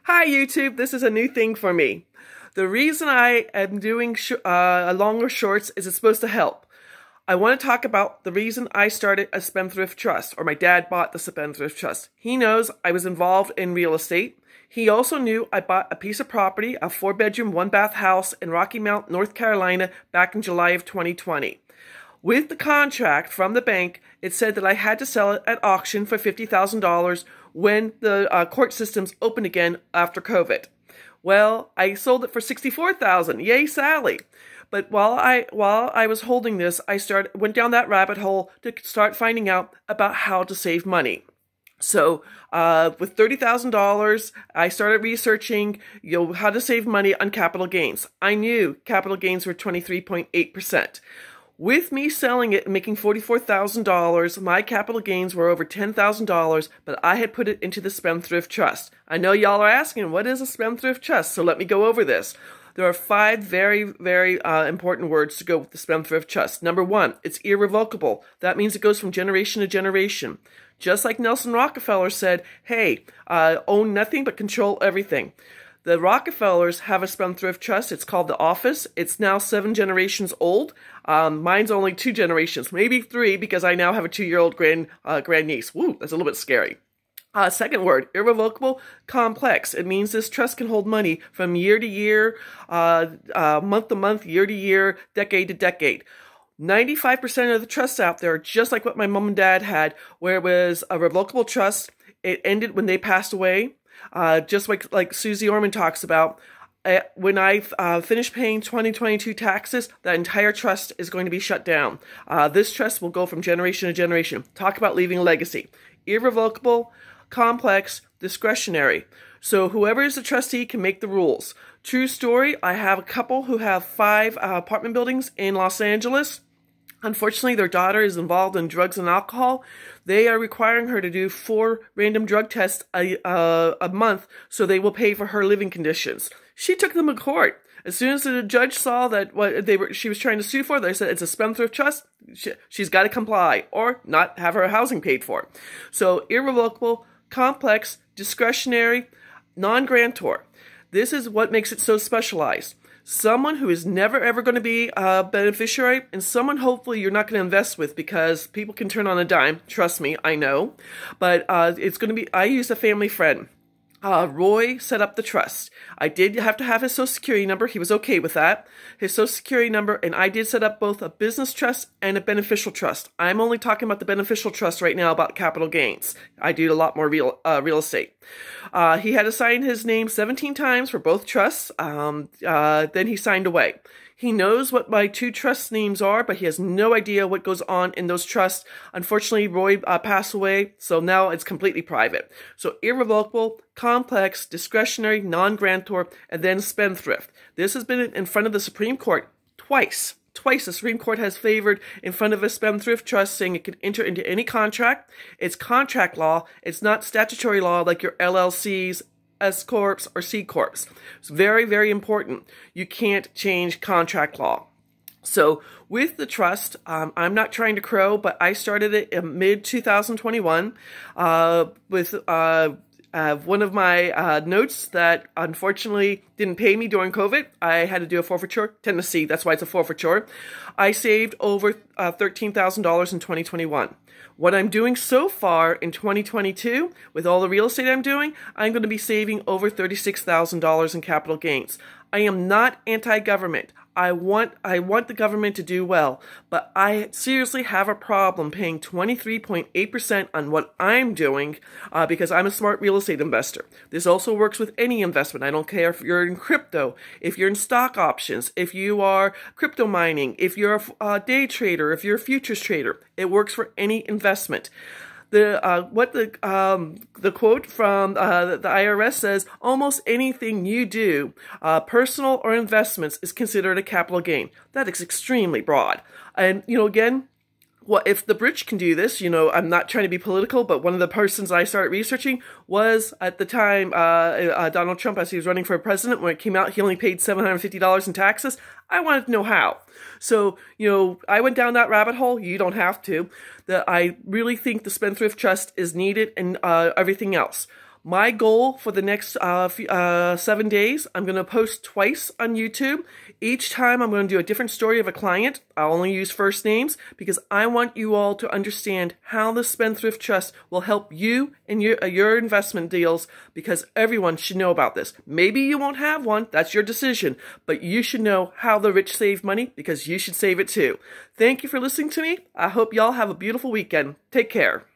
Hi YouTube, this is a new thing for me. The reason I am doing longer shorts is it's supposed to help. I want to talk about the reason I started a Spendthrift Trust, or my dad bought the Spendthrift Trust. He knows I was involved in real estate. He also knew I bought a piece of property, a 4-bedroom, 1-bath house in Rocky Mount, North Carolina, back in July of 2020. With the contract from the bank, it said that I had to sell it at auction for $50,000 when the court systems opened again after COVID. Well, I sold it for $64,000. Yay, Sally! But while I was holding this, I went down that rabbit hole to start finding out about how to save money. So, with $30,000, I started researching, how to save money on capital gains. I knew capital gains were 23.8%. With me selling it and making $44,000, my capital gains were over $10,000, but I had put it into the Spendthrift Trust. I know y'all are asking, what is a Spendthrift Trust? So let me go over this. There are 5 very, very important words to go with the Spendthrift Trust. Number 1, it's irrevocable. That means it goes from generation to generation. Just like Nelson Rockefeller said, hey, own nothing but control everything. The Rockefellers have a Spendthrift Trust. It's called The Office. It's now 7 generations old. Mine's only 2 generations, maybe 3, because I now have a 2-year-old grandniece. Woo, that's a little bit scary. Second word, irrevocable, complex. It means this trust can hold money from year to year, month to month, year to year, decade to decade. 95% of the trusts out there are just like what my mom and dad had, where it was a revocable trust. It ended when they passed away. Just like Susie Orman talks about, when I finish paying 2022 taxes, that entire trust is going to be shut down. This trust will go from generation to generation. Talk about leaving a legacy. Irrevocable, complex, discretionary. So whoever is the trustee can make the rules. True story, I have a couple who have 5 apartment buildings in Los Angeles. Unfortunately, their daughter is involved in drugs and alcohol. They are requiring her to do 4 random drug tests a month, so they will pay for her living conditions. She took them to court. As soon as the judge saw that she was trying to sue for, they said it's a Spendthrift Trust. She's got to comply or not have her housing paid for. So irrevocable, complex, discretionary, non-grantor. This is what makes it so specialized. Someone who is never ever going to be a beneficiary, and someone hopefully you're not going to invest with, because people can turn on a dime. Trust me, I know. But it's going to be, I used a family friend. Roy set up the trust. I did have to have his social security number. He was okay with that. His social security number, and I did set up both a business trust and a beneficial trust. I'm only talking about the beneficial trust right now about capital gains. I do a lot more real estate. He had to sign his name 17 times for both trusts. Then he signed away. He knows what my 2 trust names are, but he has no idea what goes on in those trusts. Unfortunately, Roy passed away, so now it's completely private. So irrevocable, complex, discretionary, non-grantor, and then spendthrift. This has been in front of the Supreme Court twice. Twice the Supreme Court has favored in front of a Spendthrift Trust, saying it can enter into any contract. It's contract law. It's not statutory law like your LLCs, S-Corps, or C-Corps. It's very, very important. You can't change contract law. So with the trust, I'm not trying to crow, but I started it in mid-2021 with one of my notes that unfortunately didn't pay me during COVID. I had to do a forfeiture. Tennessee, that's why it's a forfeiture. I saved over $13,000 in 2021. What I'm doing so far in 2022, with all the real estate I'm doing, I'm going to be saving over $36,000 in capital gains. I am not anti-government. I want the government to do well, but I seriously have a problem paying 23.8% on what I'm doing because I'm a smart real estate investor. This also works with any investment. I don't care if you're in crypto, if you're in stock options, if you are crypto mining, if you're a day trader, if you're a futures trader. It works for any investment. The quote from the IRS says, almost anything you do, personal or investments, is considered a capital gain. That is extremely broad. And, again, well, if the rich can do this, I'm not trying to be political, but one of the persons I started researching was, at the time, Donald Trump, as he was running for president. When it came out, he only paid $750 in taxes. I wanted to know how. So, I went down that rabbit hole. You don't have to. I really think the Spendthrift Trust is needed, and everything else. My goal for the next 7 days, I'm going to post twice on YouTube. Each time I'm going to do a different story of a client. I'll only use first names because I want you all to understand how the Spendthrift Trust will help you in your investment deals, because everyone should know about this. Maybe you won't have one, that's your decision, but you should know how the rich save money because you should save it too. Thank you for listening to me. I hope y'all have a beautiful weekend. Take care.